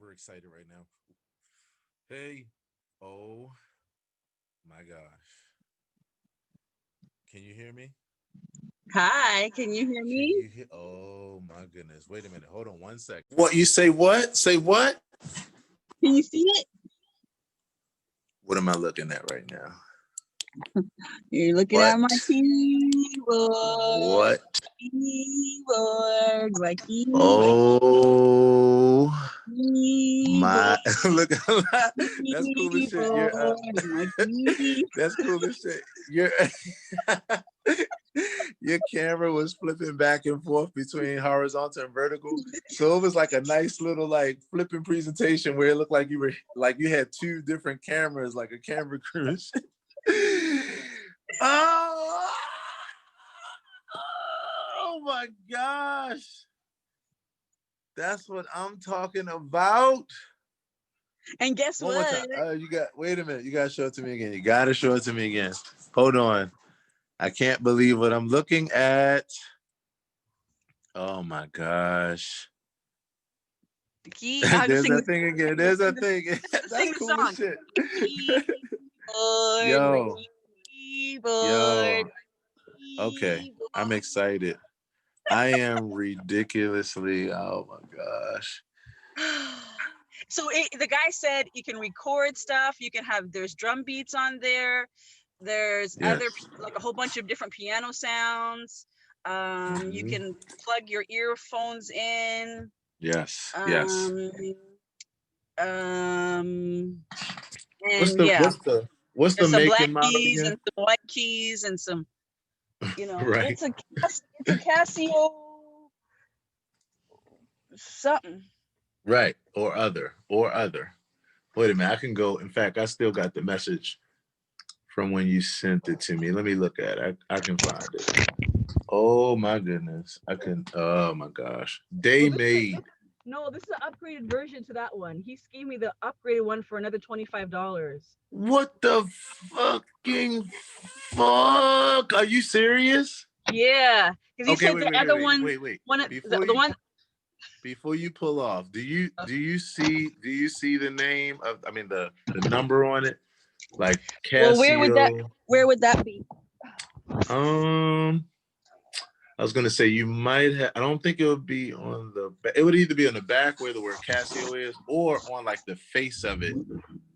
super excited right now. Hey, oh my gosh. Can you hear me? Hi, can you hear Can me? you hear? Oh my goodness. Wait a minute. Hold on 1 second. What you say? What? Say what? Can you see it? What am I looking at right now? You're looking at my What? keyboard. What? Keyboard. My Oh keyboard. my! Look, that's cool as shit. Keyboard. My keyboard. That's cool as shit. You're your camera was flipping back and forth between horizontal and vertical. So it was like a nice little like flipping presentation where it looked like you had two different cameras, like a camera crew. oh, oh my gosh. That's what I'm talking about. And guess One more what? time. Wait a minute. You gotta show it to me again. You gotta show it to me again. Hold on. I can't believe what I'm looking at. Oh my gosh. The key. I have to There's sing that thing again. There's that thing. sing That's the cool as song. shit. Keyboard. My Yo, keyboard. yo. Okay. I'm Keyboard. excited. I am ridiculously, oh my gosh. So the guy said you can record stuff. You can have, there's drum beats on there. There's Yes. like a whole bunch of different piano sounds. You can plug your earphones in. Yes. Yes. And What's yeah, what's the there's some make black and model keys again? and some white keys and some, Right. it's a Casio something. Right. Or other. Wait a minute. I can go. In fact, I still got the message from when you sent it to me. Let me look at it. I can find it. Oh my goodness. Oh my gosh. Day made. No, this is an upgraded version to that one. He gave me the upgraded one for another $25. What the fucking fuck? Are you serious? Yeah, because he Okay, said the other one, wait. one Before the one. before you pull off, do you see the name of, I mean, the number on it? Like Well, Casio. where would that be? I was gonna say you might have. I don't think it would be on the. It would either be on the back where the word Casio is, or on like the face of it,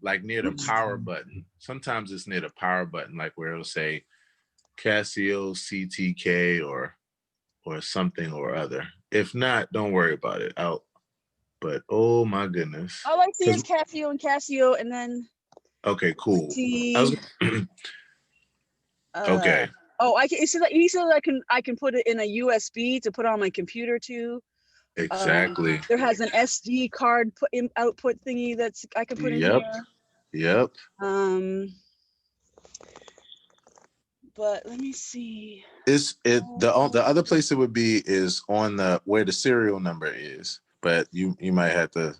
like near the power button. Sometimes it's near the power button, like where it'll say Casio CTK or something or other. If not, don't worry about it. But oh my goodness. All I see is Casio and Casio, and then. Okay, cool. See. Okay. Oh, he said I can put it in a USB to put on my computer too. Exactly. There has an SD card output thingy that's I can put in here. Yep. But let me see. The other place it would be is on where the serial number is. But you might have to,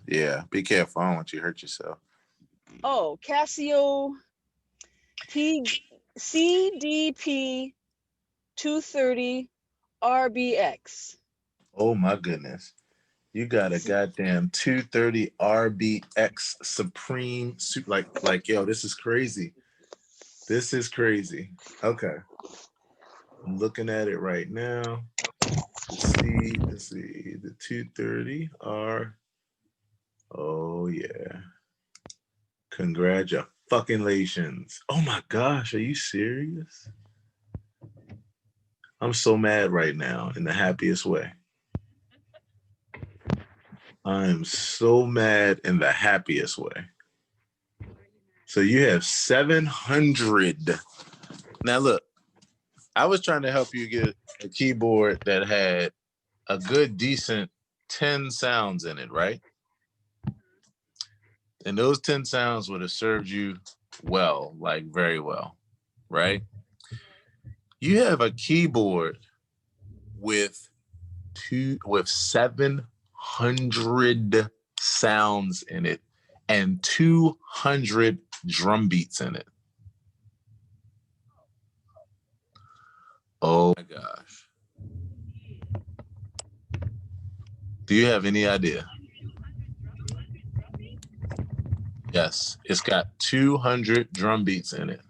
be careful. I don't want you to hurt yourself. Oh, Casio CDP 230 RBX. Oh my goodness. You got a goddamn 230 RBX Supreme suit. Like, yo, this is crazy. This is crazy. Okay. I'm looking at it right now. Let's see. The 230 R. Oh yeah. Congratulations. Oh my gosh, are you serious? I'm so mad right now in the happiest way. I am so mad in the happiest way. So you have 700. Now look, I was trying to help you get a keyboard that had a good, decent 10 sounds in it, right? And those 10 sounds would have served you well, like very well, right? You have a keyboard with 700 sounds in it and 200 drum beats in it. Oh my gosh. Do you have any idea? Yes, it's got 200 drum beats in it.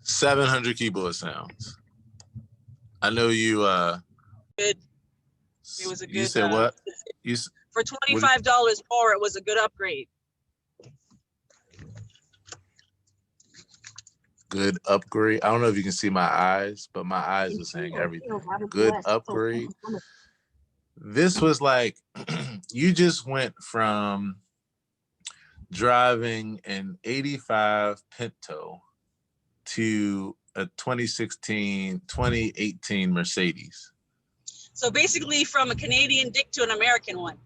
700 keyboard sounds. I know you. Good. It was a good. You said what? For $25 more, it was a good upgrade. Good upgrade. I don't know if you can see my eyes, but my eyes are saying everything. Good upgrade. This was like, you just went from driving an 85 Pinto to a 2018 Mercedes. So basically from a Canadian dick to an American one.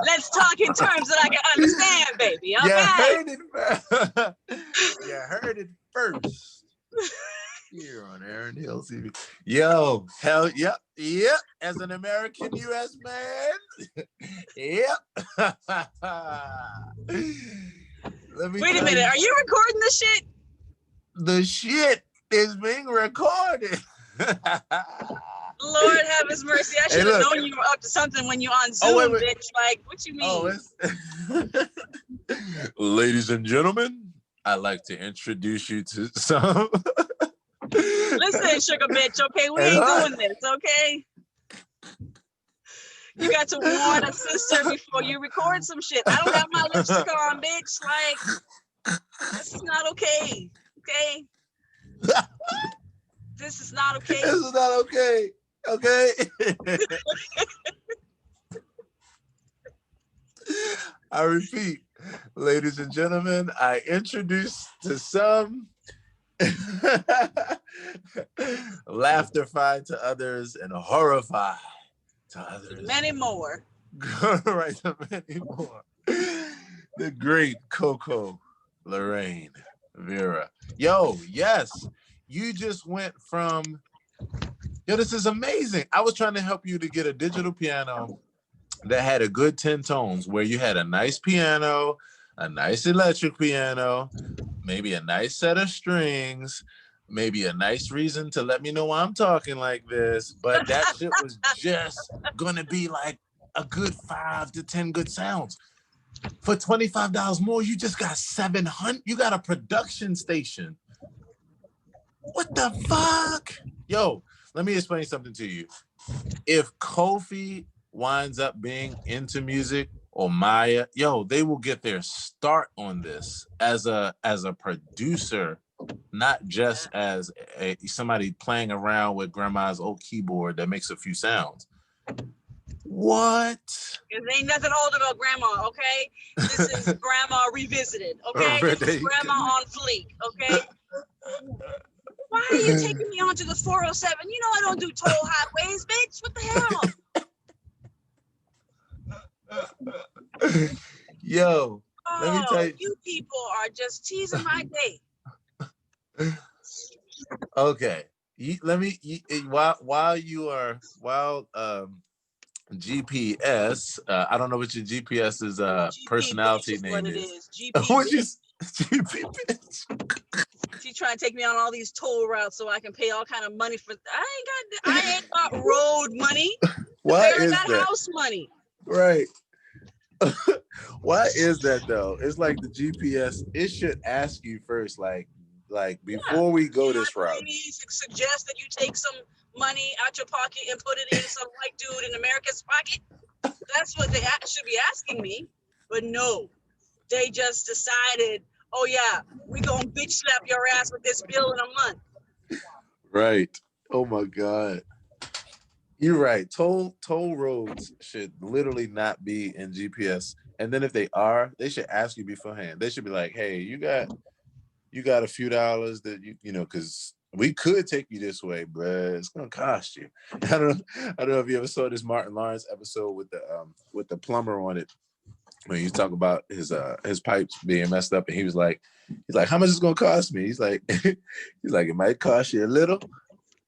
Let's talk in terms that I can understand, baby. Okay? You heard it first. Here on Aaron Hill TV. Yo, hell, yep. As an American U.S. man, yep. Wait a minute, are you recording this shit? The shit is being recorded. Lord have his mercy. I should have known you were up to something when you're on Zoom, bitch. Like, what you mean? Ladies and gentlemen, I'd like to introduce you to some. Listen, sugar bitch, okay? We ain't doing this, okay? You got to warn a sister before you record some shit. I don't have my lipstick on, bitch. Like, this is not okay, okay? This is not okay. This is not okay, okay? I repeat, ladies and gentlemen, I introduce to some, laughterfied to others, and horrified to others. Many more. Right, many more. The great Coco LaRain Veira. Yo, yes, you just went from, yo, this is amazing. I was trying to help you to get a digital piano that had a good 10 tones, where you had a nice piano, a nice electric piano, maybe a nice set of strings, maybe a nice reason to let me know why I'm talking like this, but that shit was just gonna be like a good 5 to 10 good sounds. For $25 more, you just got 700. You got a production station. What the fuck? Yo, let me explain something to you. If Kofi winds up being into music, or Maya, yo, they will get their start on this as a producer, not just as somebody playing around with grandma's old keyboard that makes a few sounds. What? There ain't nothing old about grandma, okay? This is grandma revisited, okay? This is grandma on fleek, okay? Why are you taking me onto the 407? You know I don't do toll highways, bitch. What the hell? Yo, let me tell you. You people are just teasing my day. Okay. While GPS, I don't know what your GPS's personality name is. What is GP? She trying to take me on all these toll routes so I can pay all kind of money for. I ain't got road money. Why I is got that? house money. Right. Why is that though? It's like the GPS. It should ask you first, like before we go this route. Suggest that you take some money out your pocket and put it in some white dude in America's pocket. That's what they should be asking me. But no, they just decided, oh yeah, we gonna bitch slap your ass with this bill in a month. Right. Oh my God. You're right. Toll roads should literally not be in GPS. And then if they are, they should ask you beforehand. They should be like, hey, you got a few dollars that you know, because we could take you this way, but it's gonna cost you. I don't know if you ever saw this Martin Lawrence episode with the plumber on it, when you talk about his pipes being messed up, and he's like, how much is it gonna cost me? He's like, it might cost you a little,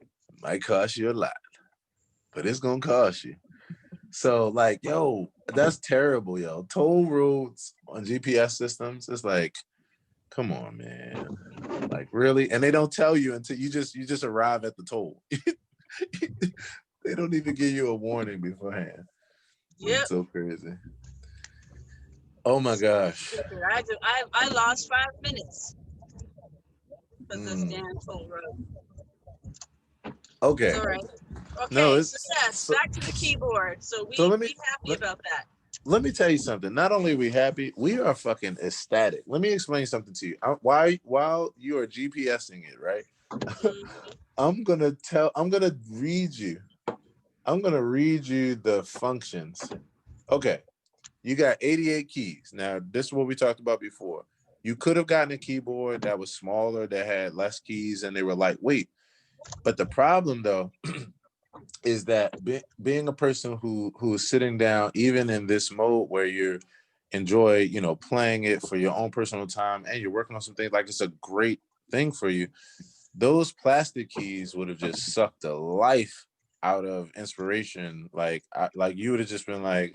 it might cost you a lot, but it's gonna cost you. So like, yo, that's terrible, yo. Toll roads on GPS systems, it's like, Come on, man. Like really? And they don't tell you until you just arrive at the toll. They don't even give you a warning beforehand. Yep. It's so crazy. Oh my gosh. I lost 5 minutes because this damn toll road. Okay. It's all right. No, Okay, so it's yes, back to the keyboard. So so we happy about that. let me tell you something. Not only are we happy, we are fucking ecstatic. Let me explain something to you. While you are GPSing it, right? I'm gonna read you. I'm gonna read you the functions. Okay. You got 88 keys. Now, this is what we talked about before. You could have gotten a keyboard that was smaller, that had less keys, and they were lightweight. But the problem, though, is that being a person who is sitting down, even in this mode where you enjoy, playing it for your own personal time, and you're working on something like it's a great thing for you. Those plastic keys would have just sucked the life out of inspiration. Like you would have just been like,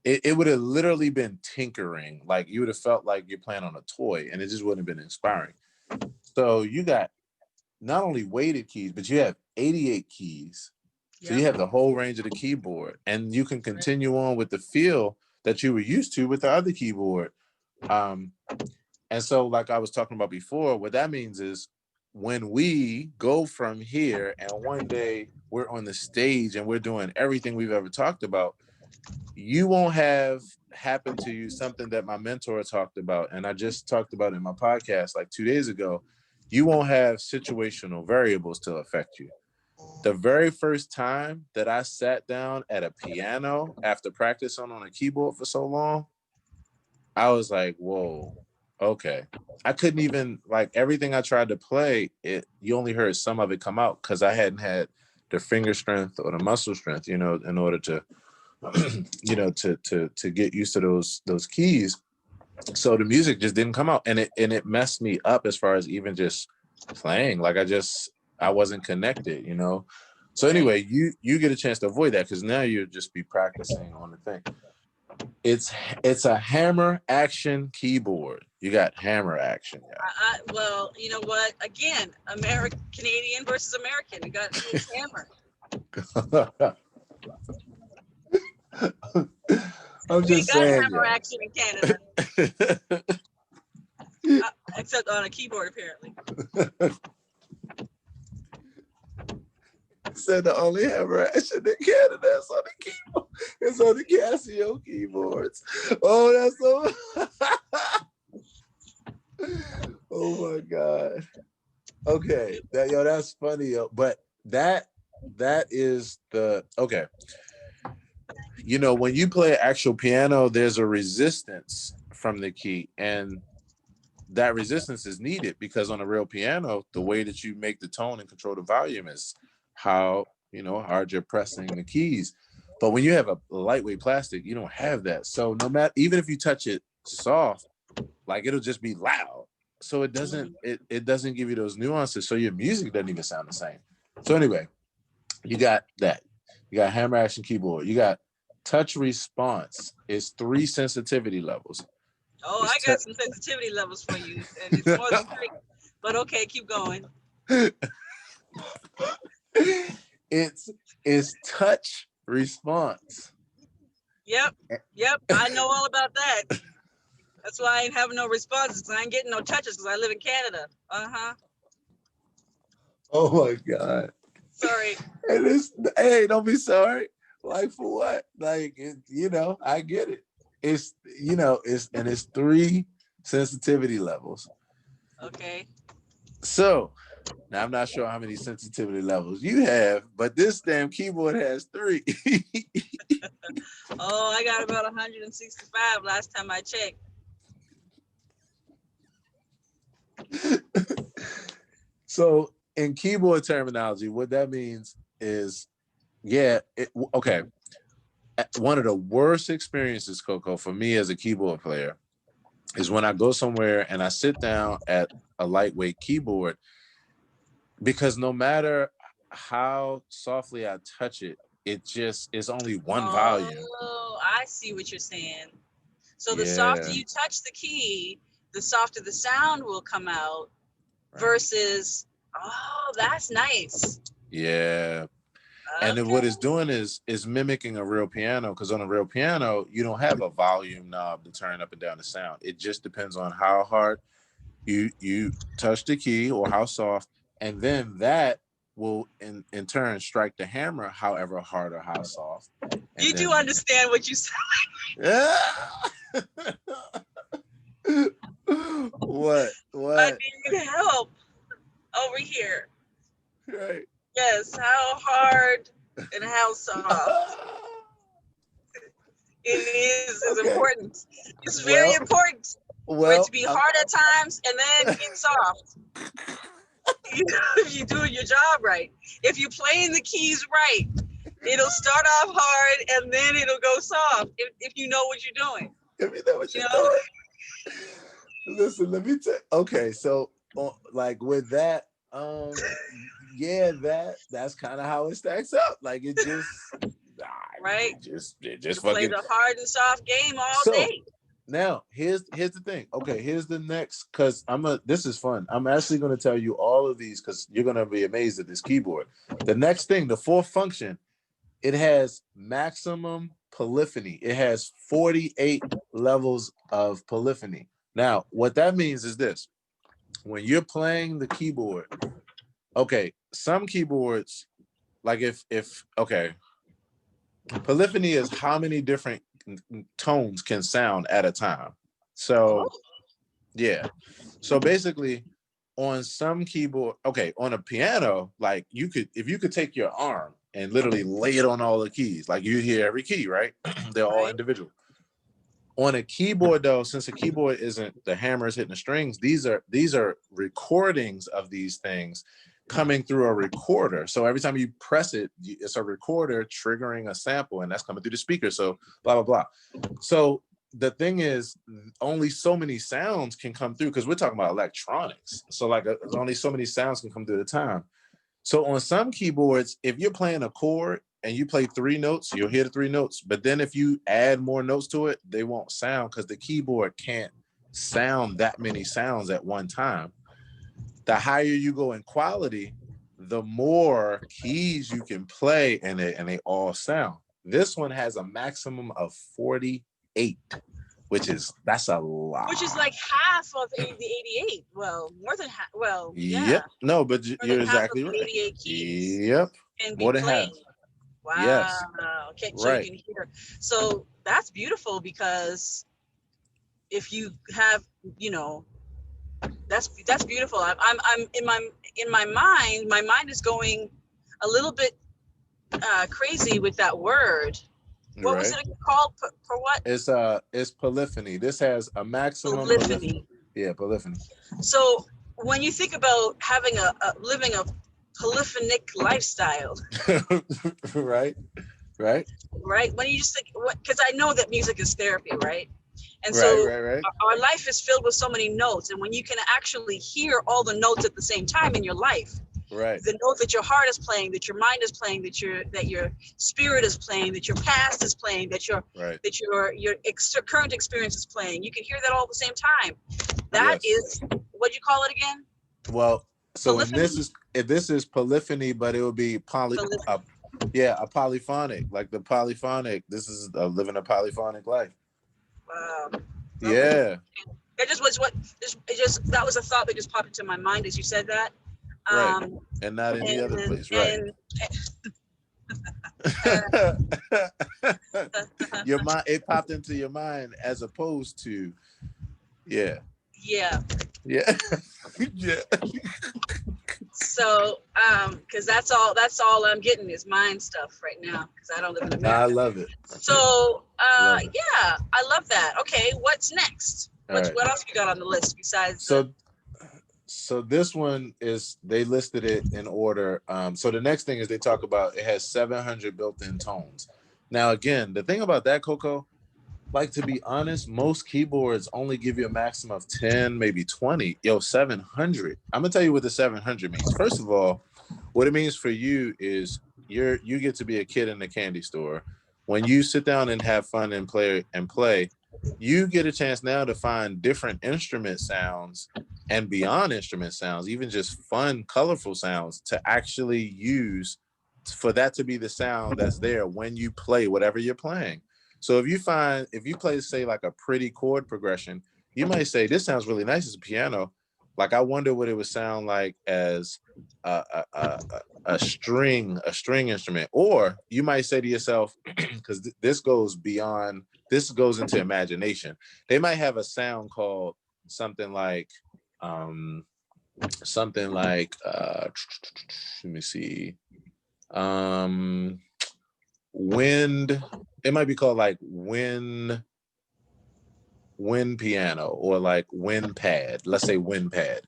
it would have literally been tinkering. Like you would have felt like you're playing on a toy, and it just wouldn't have been inspiring. So you got not only weighted keys, but you have 88 keys. So you have the whole range of the keyboard, and you can continue on with the feel that you were used to with the other keyboard. And so, like I was talking about before, what that means is when we go from here and one day we're on the stage and we're doing everything we've ever talked about, you won't have happened to you something that my mentor talked about, and I just talked about in my podcast like 2 days ago. You won't have situational variables to affect you. The very first time that I sat down at a piano after practicing on a keyboard for so long, I was like, whoa, okay. I couldn't even, like, everything I tried to play, you only heard some of it come out because I hadn't had the finger strength or the muscle strength, in order to to get used to those keys. So the music just didn't come out, and it messed me up as far as even just playing. Like I wasn't connected, So anyway, you get a chance to avoid that because now you'll just be practicing on the thing. It's a hammer action keyboard. You got hammer action. Yeah. Well, you know what? Again, Canadian versus American. We got hammer. I'm just saying. Hammer action in Canada, except on a keyboard, apparently. Said the only hammer action in Canada is on the keyboard. It's on the Casio keyboards. Oh, that's so. Oh my god. Okay, that's funny, yo. But that is the okay. When you play actual piano, there's a resistance from the key, and that resistance is needed because on a real piano, the way that you make the tone and control the volume is how hard you're pressing the keys. But when you have a lightweight plastic, you don't have that. So no matter, even if you touch it soft, like it'll just be loud. So it doesn't give you those nuances. So your music doesn't even sound the same. So anyway, you got that. You got hammer action keyboard. You got touch response. It's 3 sensitivity levels. Oh, I got some sensitivity levels for you, and it's more than 3. But okay, keep going. It's touch response. Yep. I know all about that. That's why I ain't having no responses, because I ain't getting no touches because I live in Canada. Oh my god. Sorry. And hey, don't be sorry. Like for what? Like I get it. It's it's 3 sensitivity levels. Okay. So now I'm not sure how many sensitivity levels you have, but this damn keyboard has 3. Oh, I got about 165 last time I checked. So in keyboard terminology, what that means is, okay. One of the worst experiences, Coco, for me as a keyboard player is when I go somewhere and I sit down at a lightweight keyboard, because no matter how softly I touch it, it just is only one volume. Oh, I see what you're saying. So the softer you touch the key, the softer the sound will come out versus, oh, that's nice. Yeah. And then Okay. what it's doing is mimicking a real piano, because on a real piano, you don't have a volume knob to turn up and down the sound. It just depends on how hard you touch the key or how soft, and then that will in turn strike the hammer however hard or how soft. And you then, do understand what you said. yeah. What? I need help over here. Right. Yes, how hard and how soft. It is Okay. important. It's very important for it to be hard at times and then get soft. If you do your job right, if you're playing the keys right, it'll start off hard and then it'll go soft. If you know what you're doing. If you know what you're doing. Listen, let me tell. Okay, so like with that, yeah, that's kind of how it stacks up. Like it just, right? It just play fucking the hard and soft game all day. Now here's the thing. Okay, here's the next, because this is fun. I'm actually gonna tell you all of these because you're gonna be amazed at this keyboard. The next thing, the fourth function, it has maximum polyphony. It has 48 levels of polyphony. Now, what that means is this: when you're playing the keyboard, okay, some keyboards, like if okay, polyphony is how many different tones can sound at a time. So yeah, so basically on some keyboard, okay, on a piano, like if you could take your arm and literally lay it on all the keys, like you hear every key, right? They're all individual. On a keyboard though, since a keyboard isn't the hammers hitting the strings, these are recordings of these things coming through a recorder. So every time you press it, it's a recorder triggering a sample, and that's coming through the speaker. So blah, blah, blah. So the thing is, only so many sounds can come through, because we're talking about electronics. So like only so many sounds can come through at a time. So on some keyboards, if you're playing a chord and you play 3 notes, you'll hear the 3 notes. But then if you add more notes to it, they won't sound, because the keyboard can't sound that many sounds at one time. The higher you go in quality, the more keys you can play, and they all sound. This one has a maximum of 48, that's a lot. Which is like half of the 88. Well, more than half. Well, yeah. Yep. No, but you're exactly right. 88 keys. Yep. And more than half. Wow. Yes. Okay, so right. You can hear. So that's beautiful, because if you have, that's beautiful. I'm in my mind is going a little bit crazy with that word. What was it called? For what? It's polyphony. This has a maximum polyphony. Yeah, polyphony. So when you think about having living a polyphonic lifestyle, right. When you just think, because I know that music is therapy, right? And so our life is filled with so many notes, and when you can actually hear all the notes at the same time in your life, the note that your heart is playing, that your mind is playing, that your spirit is playing, that your past is playing, that your current experience is playing, you can hear that all at the same time. That is, what do you call it again? Well, so this is polyphony, but it would be a polyphonic, like the polyphonic. This is living a polyphonic life. Wow. Yeah. It just was that was a thought that just popped into my mind as you said that. And not any other place, right? Your mind, it popped into your mind as opposed to, yeah. So, because that's all I'm getting is mind stuff right now, because I don't live in America. I love it. So, yeah, I love that. Okay, what's next? What else you got on the list besides? So this one is, they listed it in order. So the next thing is they talk about it has 700 built-in tones. Now, again, the thing about that, Coco, like, to be honest, most keyboards only give you a maximum of 10, maybe 20. 700. I'm gonna tell you what the 700 means. First of all, what it means for you is you get to be a kid in the candy store. When you sit down and have fun and play, you get a chance now to find different instrument sounds and beyond instrument sounds, even just fun, colorful sounds to actually use for that to be the sound that's there when you play whatever you're playing. So if you play, say, like a pretty chord progression, you might say, this sounds really nice as a piano. Like, I wonder what it would sound like as a string instrument. Or you might say to yourself, because this goes beyond, this goes into imagination. They might have a sound called something like, um, let me see, wind. It might be called like wind piano, or like wind pad. Let's say wind pad.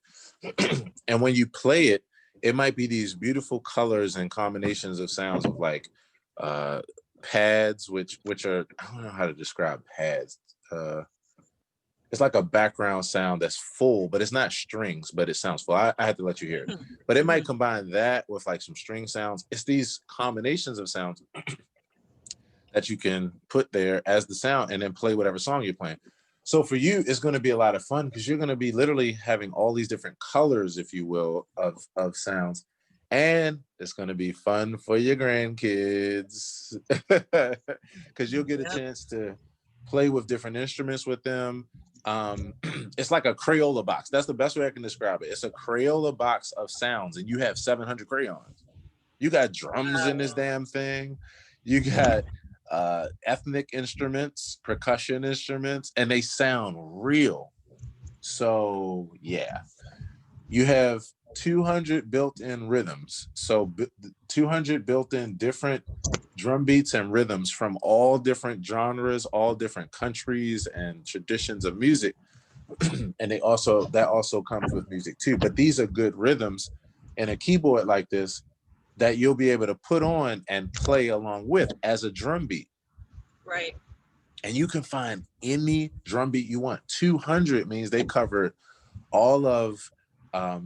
And when you play it, it might be these beautiful colors and combinations of sounds of like pads, which are, I don't know how to describe pads. It's like a background sound that's full, but it's not strings, but it sounds full. I had to let you hear it. But it might combine that with like some string sounds. It's these combinations of sounds that you can put there as the sound and then play whatever song you're playing. So for you, it's going to be a lot of fun because you're going to be literally having all these different colors, if you will, of sounds. And it's going to be fun for your grandkids because you'll get a chance to play with different instruments with them. It's like a Crayola box. That's the best way I can describe it. It's a Crayola box of sounds, and you have 700 crayons. You got drums in this damn thing. You got ethnic instruments, percussion instruments, and they sound real. So yeah, you have 200 built-in rhythms. So 200 built-in different drum beats and rhythms from all different genres, all different countries and traditions of music. And that also comes with music too. But these are good rhythms in a keyboard like this that you'll be able to put on and play along with as a drum beat. Right. And you can find any drum beat you want. 200 means they covered all of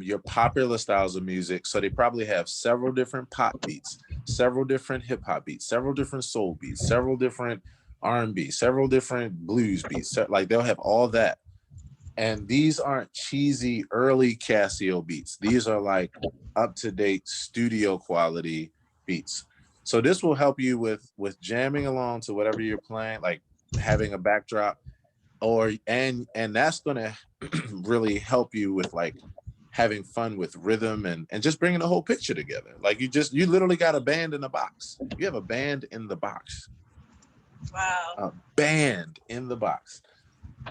your popular styles of music. So they probably have several different pop beats, several different hip hop beats, several different soul beats, several different R&B, several different blues beats. Like, they'll have all that. And these aren't cheesy early Casio beats. These are like up-to-date studio quality beats. So this will help you with jamming along to whatever you're playing, like having a backdrop, and that's gonna really help you with like having fun with rhythm and just bringing the whole picture together. Like, you literally got a band in the box. You have a band in the box. Wow. A band in the box.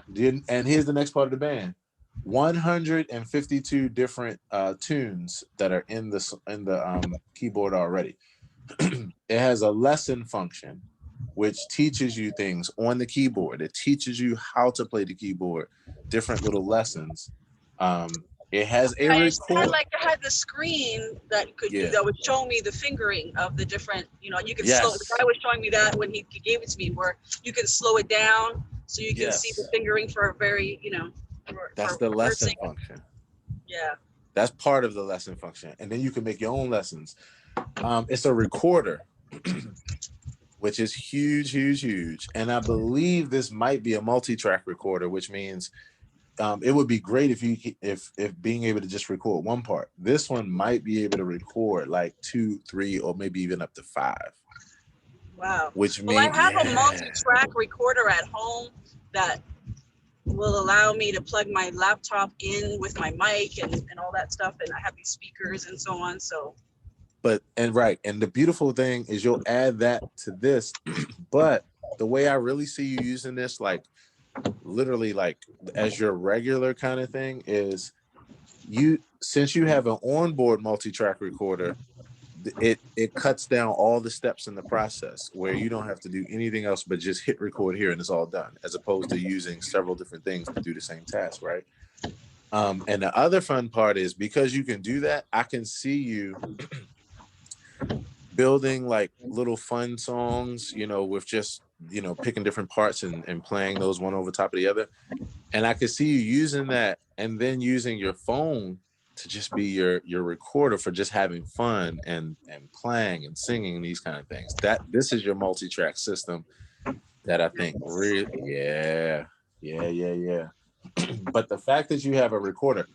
And here's the next part of the band: 152 different tunes that are in the keyboard already. It has a lesson function, which teaches you things on the keyboard. It teaches you how to play the keyboard, different little lessons. It has a record. I had the screen that Yeah. that would show me the fingering of the different, you can slow. The Yes. guy was showing me that when he gave it to me, where you can slow it down so you can see the Yes. fingering for a very, That's the lesson function. Yeah. That's part of the lesson function. And then you can make your own lessons. It's a recorder, which is huge, huge, huge. And I believe this might be a multi-track recorder, which means it would be great if being able to just record one part. This one might be able to record like 2, 3, or maybe even up to 5. Wow. Which Well, I means, have a multi-track recorder at home that will allow me to plug my laptop in with my mic and all that stuff. And I have these speakers and so on. So. And the beautiful thing is you'll add that to this, but the way I really see you using this, like literally like as your regular kind of thing, is since you have an onboard multi-track recorder, it cuts down all the steps in the process where you don't have to do anything else but just hit record here and it's all done, as opposed to using several different things to do the same task, right? And the other fun part is, because you can do that, I can see you building like little fun songs, with just, picking different parts and playing those one over top of the other. And I could see you using that and then using your phone to just be your recorder for just having fun and playing and singing and these kind of things. This is your multi-track system that I think really, yeah. But the fact that you have a recorder,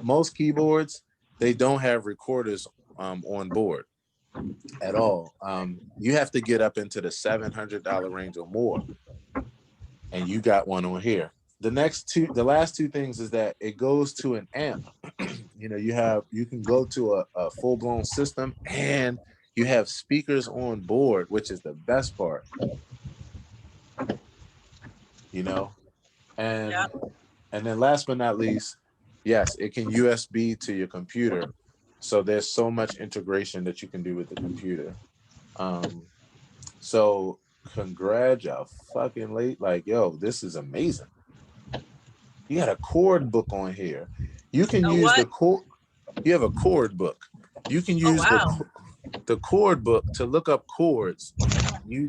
most keyboards, they don't have recorders on board at all. You have to get up into the $700 range or more, and you got one on here. The last two things is that it goes to an amp. You can go to a full-blown system, and you have speakers on board, which is the best part. And Yeah. and then last but not least, yes, it can USB to your computer. So there's so much integration that you can do with the computer. So fucking late. Like, yo, this is amazing. You got a chord book on here. You can use the chord. You have a chord book. You can use the chord book to look up chords you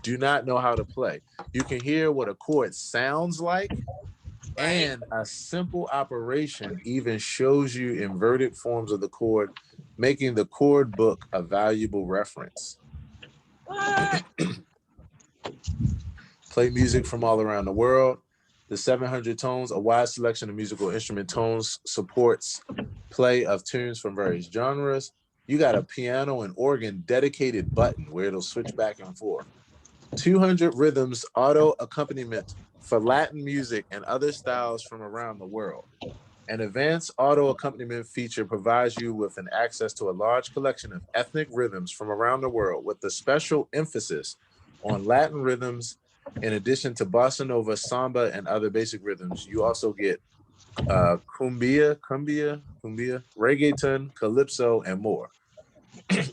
do not know how to play. You can hear what a chord sounds like. Right. And a simple operation even shows you inverted forms of the chord, making the chord book a valuable reference. What? Play music from all around the world. The 700 tones, a wide selection of musical instrument tones, supports play of tunes from various genres. You got a piano and organ dedicated button where it'll switch back and forth. 200 rhythms, auto accompaniment for Latin music and other styles from around the world. An advanced auto accompaniment feature provides you with an access to a large collection of ethnic rhythms from around the world, with a special emphasis on Latin rhythms. In addition to bossa nova, samba, and other basic rhythms, you also get cumbia, reggaeton, calypso, and more.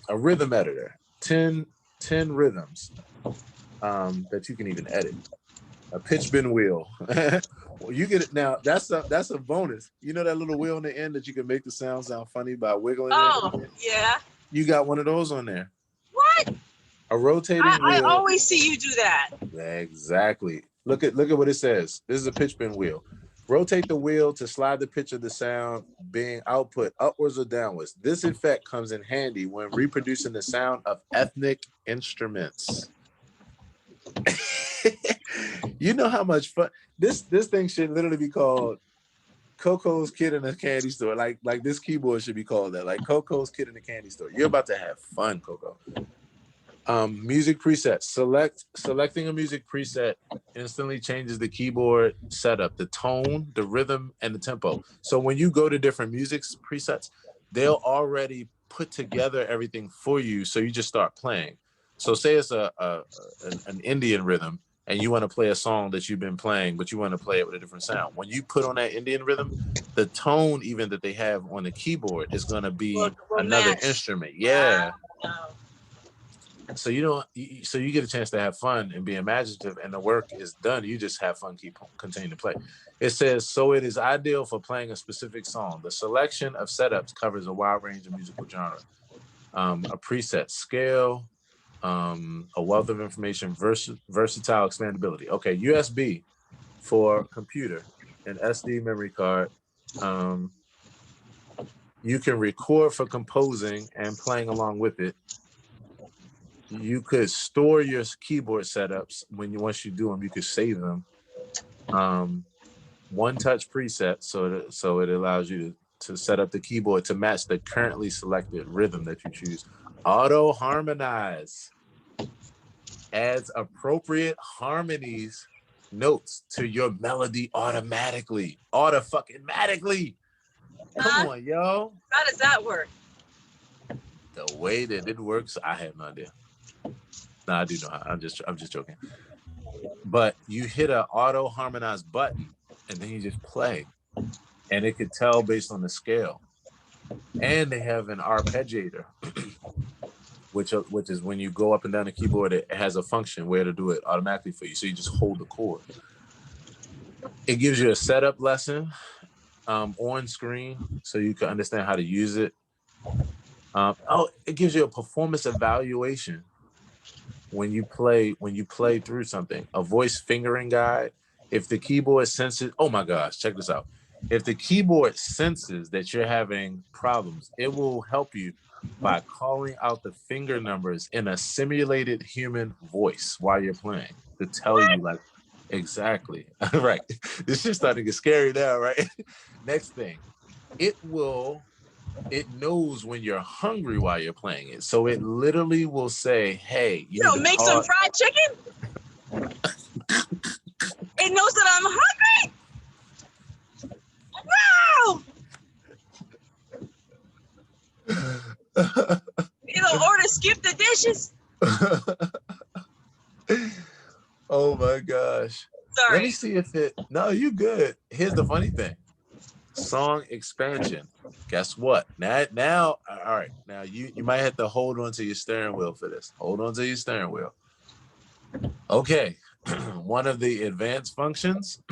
A rhythm editor, 10 rhythms that you can even edit. A pitch bend wheel. Well, you get it now. That's a bonus. You know that little wheel on the end that you can make the sound funny by wiggling it? Oh, yeah. You got one of those on there. What? A rotating wheel. I always see you do that. Exactly. Look at what it says. This is a pitch bend wheel. Rotate the wheel to slide the pitch of the sound being output upwards or downwards. This effect comes in handy when reproducing the sound of ethnic instruments. You know how much fun this thing should literally be called Coco's Kid in a Candy Store. Like this keyboard should be called that. Like Coco's Kid in the Candy Store. You're about to have fun, Coco. Music presets. Selecting a music preset instantly changes the keyboard setup, the tone, the rhythm, and the tempo. So when you go to different music presets, they'll already put together everything for you. So you just start playing. So say it's an Indian rhythm, and you want to play a song that you've been playing, but you want to play it with a different sound. When you put on that Indian rhythm, the tone even that they have on the keyboard is going to be another instrument. Yeah. Wow. So you get a chance to have fun and be imaginative, and the work is done. You just have fun, continue to play. It says, so it is ideal for playing a specific song. The selection of setups covers a wide range of musical genre. A preset scale, a wealth of information, versatile expandability. Okay, USB for computer, an SD memory card. You can record for composing and playing along with it. You could store your keyboard setups once you do them. You could save them. One-touch preset, so it allows you to set up the keyboard to match the currently selected rhythm that you choose. Auto harmonize adds appropriate harmonies notes to your melody automatically. Auto-fucking-matically. Come on, yo. How does that work? The way that it works, I have no idea. No, I do know how. I'm just joking. But you hit an auto harmonize button, and then you just play, and it could tell based on the scale. And they have an arpeggiator, which is when you go up and down the keyboard, it has a function where to do it automatically for you. So you just hold the chord. It gives you a setup lesson on screen, so you can understand how to use it. It gives you a performance evaluation. When you play through something, a voice fingering guide. If the keyboard senses, oh my gosh, check this out. If the keyboard senses that you're having problems, it will help you by calling out the finger numbers in a simulated human voice while you're playing. to tell you like exactly. Right. This shit's starting to get scary now, right? Next thing, it knows when you're hungry while you're playing it. So it literally will say, hey, you need to make some pause. fried chicken. It knows that I'm hungry. Wow. It'll order skip the dishes. Oh my gosh. Sorry. Let me see if no, you good. Here's the funny thing. Song expansion. Guess what? Now, all right. Now you might have to hold on to your steering wheel for this. Hold on to your steering wheel. Okay. One of the advanced functions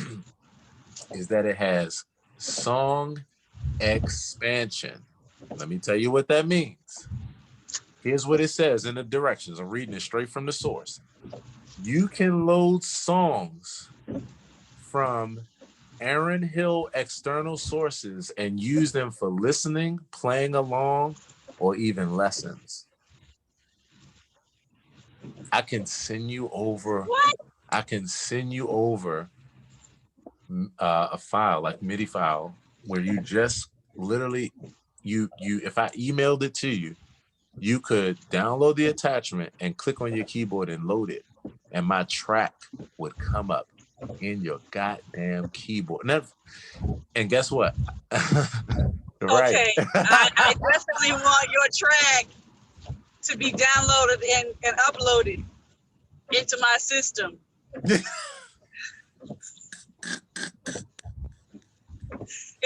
is that it has song expansion. Let me tell you what that means. Here's what it says in the directions. I'm reading it straight from the source. You can load songs from Aaron Hill external sources and use them for listening, playing along, or even lessons. I can send you over. What? I can send you over a file, like MIDI file, where you just literally if I emailed it to you, you could download the attachment and click on your keyboard and load it, and my track would come up in your goddamn keyboard. And guess what? Right. Okay, I definitely want your track to be downloaded and uploaded into my system.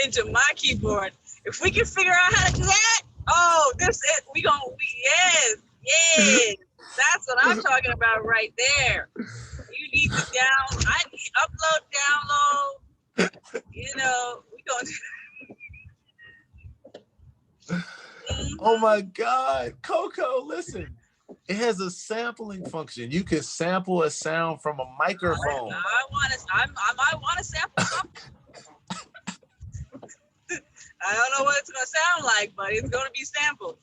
Into my keyboard. If we can figure out how to do that, oh, yes. That's what I'm talking about right there. You need to I need upload, download. We gonna. Oh my God, Coco, listen. It has a sampling function. You can sample a sound from a microphone. I might want to sample something. I don't know what it's gonna sound like, but it's gonna be sampled.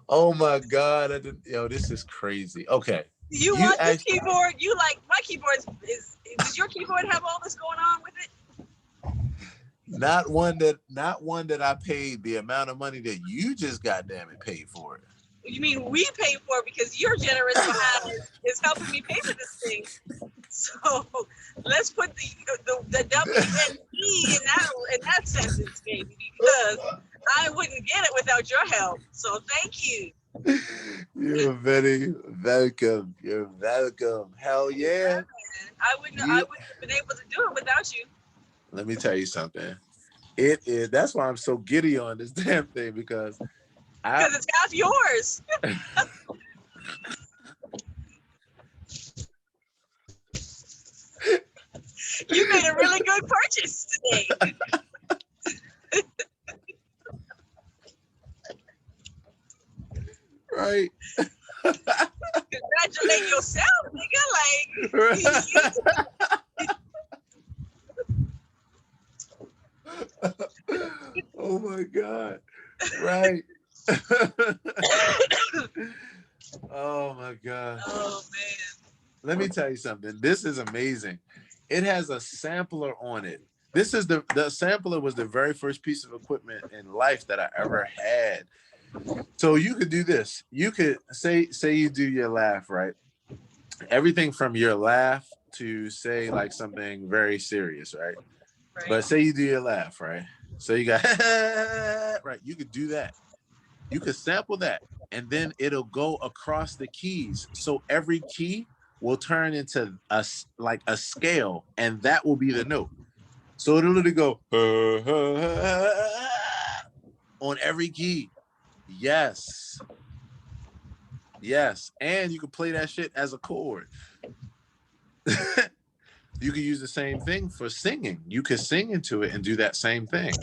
Oh my God, this is crazy. Okay. You want this keyboard? You like my keyboard does your keyboard have all this going on with it? Not one that I paid the amount of money that you just goddamn it paid for it. You mean we pay for it because you're generous behind it is helping me pay for this thing. So let's put the WNE in that sentence, baby, because I wouldn't get it without your help. So thank you. You're very welcome. You're welcome. Hell yeah. I wouldn't have been able to do it without you. Let me tell you something. That's why I'm so giddy on this damn thing, because it's half yours. You made a really good purchase today. Right. Congratulate yourself, nigga. Oh my God. Right. Oh my God. Oh man. Let me tell you something. This is amazing. It has a sampler on it. This is the sampler was the very first piece of equipment in life that I ever had. So you could do this. You could say you do your laugh, right? Everything from your laugh to say like something very serious, right? But say you do your laugh, right? So you got right. You could do that. You could sample that, and then it'll go across the keys. So every key will turn into a scale, and that will be the note. So it'll literally go on every key. Yes. And you can play that shit as a chord. You can use the same thing for singing. You could sing into it and do that same thing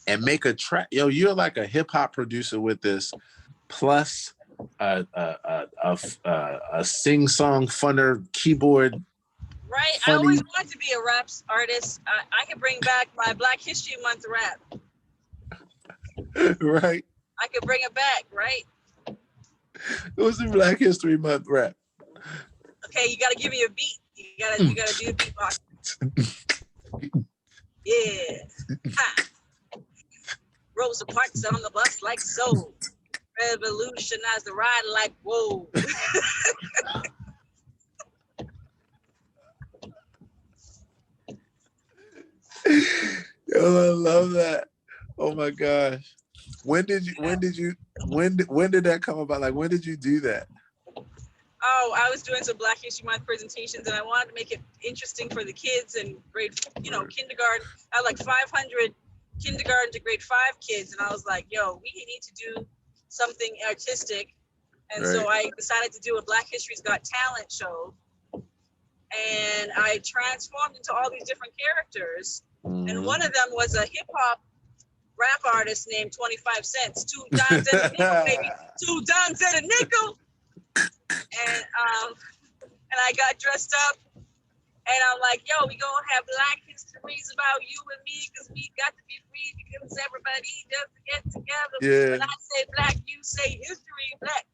and make a track. Yo, you're like a hip hop producer with this, plus a sing song funner keyboard. Right. Funny. I always wanted to be a rap artist. I can bring back my Black History Month rap. Right. I could bring it back, right? What's the Black History Month rap? Okay, you gotta give me a beat. You gotta do a beatbox. Yeah. Ha. Rosa Parks on the bus like so. Revolutionize the ride like whoa. Yo, I love that. Oh my gosh. When did that come about? Like, when did you do that? Oh, I was doing some Black History Month presentations, and I wanted to make it interesting for the kids and kindergarten. I had like 500 kindergarten to grade 5 kids, and I was like, yo, we need to do something artistic. And so I decided to do a Black History's Got Talent show. And I transformed into all these different characters. And one of them was a hip hop rap artist named 25 Cents. 2 dimes and a nickel, baby. 2 dimes and a nickel. And I got dressed up, and I'm like, yo, we gonna have Black histories about you and me, because we got to be free, because everybody does get together. Yeah. When I say Black, you say history, Black,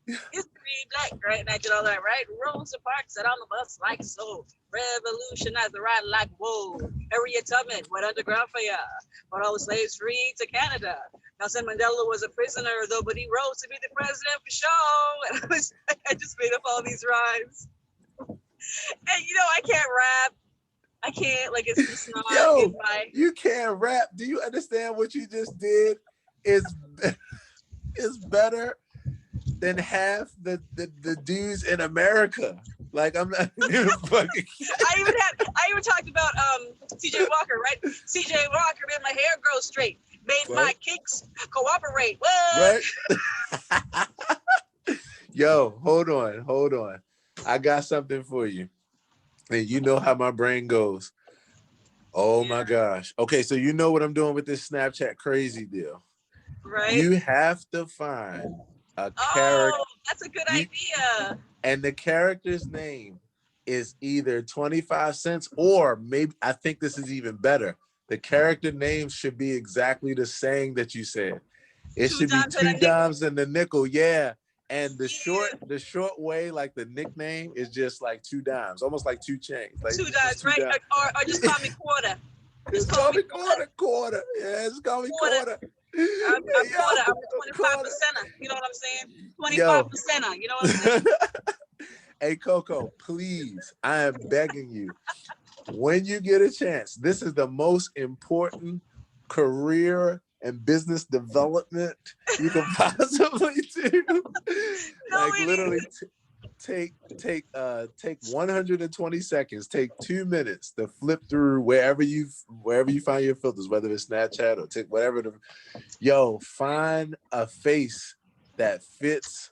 right? And I did all that, right? Rosa Parks sat on the bus like so. Revolutionize the ride like whoa. Harriet Tubman went underground for ya. Brought all the slaves free to Canada. Nelson Mandela was a prisoner, though, but he rose to be the president for show. And I just made up all these rhymes. And I can't rap. I can't, like, it's just not in my... You can't rap. Do you understand what you just did? Is better than half the dudes in America. Like, I'm not even fucking... I even talked about CJ Walker, right? CJ Walker made my hair grow straight. Made my kicks cooperate. What? Right? Yo, hold on. I got something for you. And you know how my brain goes. Oh my gosh. Okay, so you know what I'm doing with this Snapchat crazy deal. Right. You have to find a character. Oh, that's a good idea. And the character's name is either 25 cents, or maybe, I think this is even better. The character name should be exactly the saying that you said. It should be 2 dimes and a nickel. Yeah. And the short way, like the nickname, is just like 2 dimes, almost like 2 chains. Like 2 dimes, right? Or just call me quarter. Just call me quarter. Yeah, just call me quarter. I'm quarter. I'm a 25%er. You know what I'm saying? 25%er. You know what I'm saying? Hey, Coco, please, I am begging you, when you get a chance, this is the most important career and business development you can possibly do. Like, literally take 120 seconds, take 2 minutes to flip through wherever you find your filters, whether it's Snapchat or whatever. Find a face that fits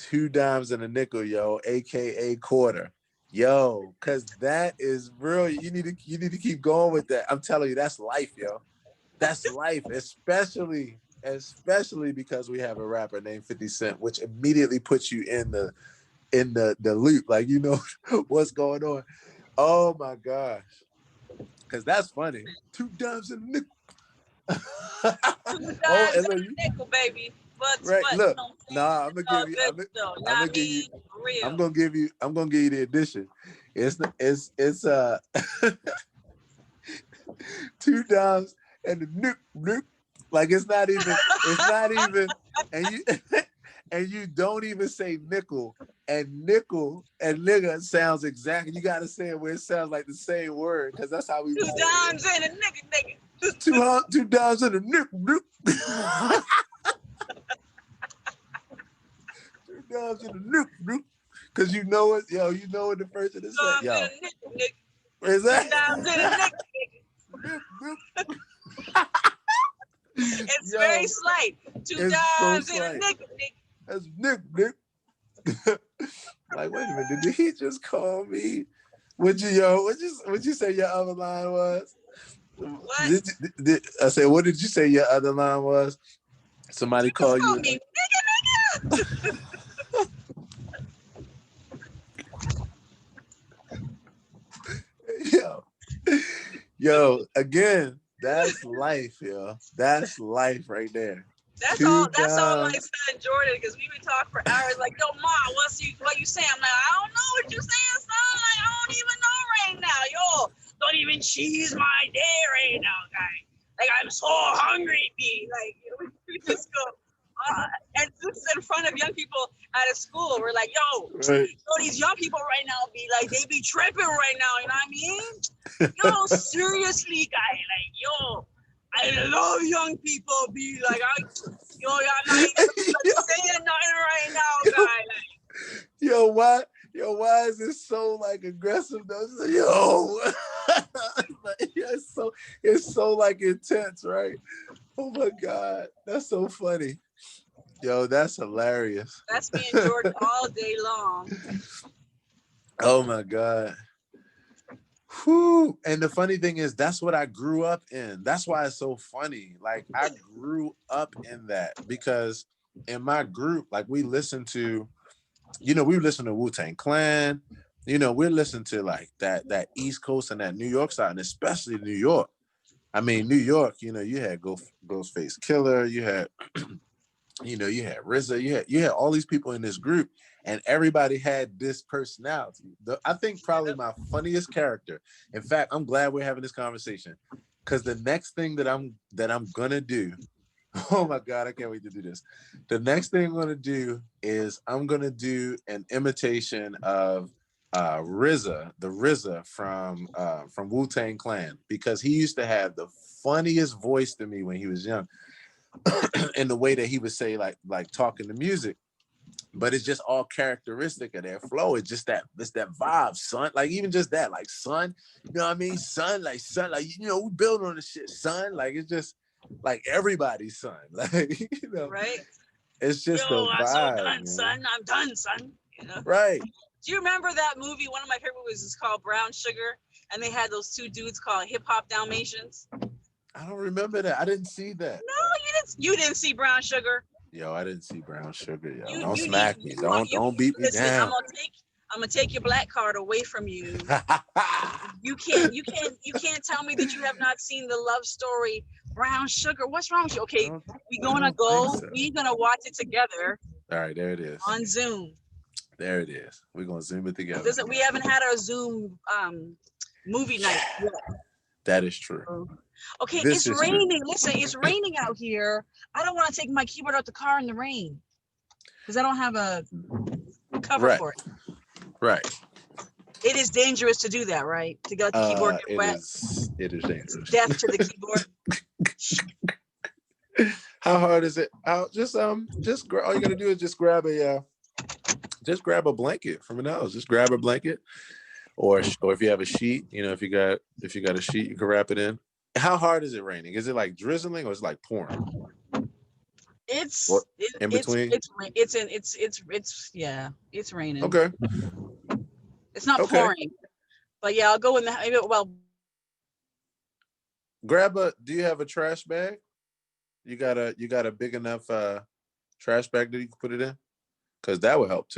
2 dimes and a nickel, yo, aka quarter. Yo, cause that is real. You need to keep going with that. I'm telling you, that's life, yo. That's life, especially because we have a rapper named 50 Cent, which immediately puts you in the loop, like, you know what's going on. Oh my gosh, because that's funny. 2 dimes and a nickel. 2 dimes and a nickel, baby. Right. Look, I'm gonna give you the addition. It's 2 dimes and a nook. Like, it's not even, and you don't even say nickel and nigga sounds exactly. You gotta say it where it sounds like the same word, because that's how we 2 dimes and a nigga. 2 dimes and a nook. 2 dimes and a nook. Cause you know it, yo. You know what the person is saying, yo. Where's that? 2 dimes and a nigga. It's very slight. 2 dimes and a nickel. That's nick. Like, wait a minute, did he just call me? Would you say your other line was? What? I said, what did you say your other line was? Somebody call you. Me, nigga. Yo, again, that's life, yo. That's life right there. That's all. 2 That's all my times. son Jordan, because we would talk for hours. Like, yo, ma, what you saying? I'm like, I don't know what you saying, son. Like, I don't even know right now. Yo, don't even cheese my day right now, guy. Like, I'm so hungry, B. Like, we just go. And this is in front of young people at a school. We're like, yo, Right. these young people right now be like, they be tripping right now. You know what I mean? Yo, seriously, guy. Like, yo, I love young people. Be like, yo, y'all not even saying nothing right now, guy. Like, Yo, why is it so like aggressive though? It's like, yo, it's so like intense, right? Oh my God, that's so funny. Yo, that's hilarious. that's me and Jordan all day long. Oh my God. Whew. And the funny thing is, that's what I grew up in. That's why it's so funny. Like, I grew up in that because in my group, like, we listened to, we listen to Wu-Tang Clan. We listen to like that East Coast and that New York side, and especially New York. I mean, New York, you had Ghostface Killer, you had you had RZA, you had all these people in this group, and everybody had this personality. I think probably my funniest character. In fact, I'm glad we're having this conversation, because the next thing that I'm gonna do, oh my God, I can't wait to do this. The next thing I'm gonna do is I'm gonna do an imitation of RZA, the RZA from Wu-Tang Clan, because he used to have the funniest voice to me when he was young. In the way that he would say like talking to music, but it's just all characteristic of their flow. It's just that vibe, son. Like, even just that, like, son, you know what I mean? Son, like, we build on the shit, son. Like, it's just like everybody's son. Like, Right? it's just Yo, the I'm so vibe, done, man. son. I'm done, son. Right. Do you remember that movie? One of my favorite movies is called Brown Sugar, and they had those two dudes called Hip Hop Dalmatians. I don't remember that. I didn't see that. No, you didn't see Brown Sugar. Yo, I didn't see Brown Sugar. Yo, You don't you smack need me. Don't beat me listen. down. I'm gonna take your black card away from you. You can't tell me that you have not seen the love story Brown Sugar. What's wrong with you? Okay, we're gonna watch it together. All right, there it is. On Zoom. There it is. We're gonna Zoom it together. We haven't had our Zoom movie night yet. That is true. Okay, it's raining. True. Listen, it's raining out here. I don't want to take my keyboard out the car in the rain because I don't have a cover for it. Right. It is dangerous to do that, right? To let the keyboard get wet. It is dangerous. It's death to the keyboard. How hard is it? All you gotta do is just grab a blanket from an house. Just grab a blanket, or if you have a sheet, if you got a sheet, you can wrap it in. How hard is it raining? Is it like drizzling or is it like pouring? It's in between. It's raining. Okay. It's not pouring, but yeah, I'll go in the well. Do you have a trash bag? You got a big enough trash bag that you can put it in? Because that would help too.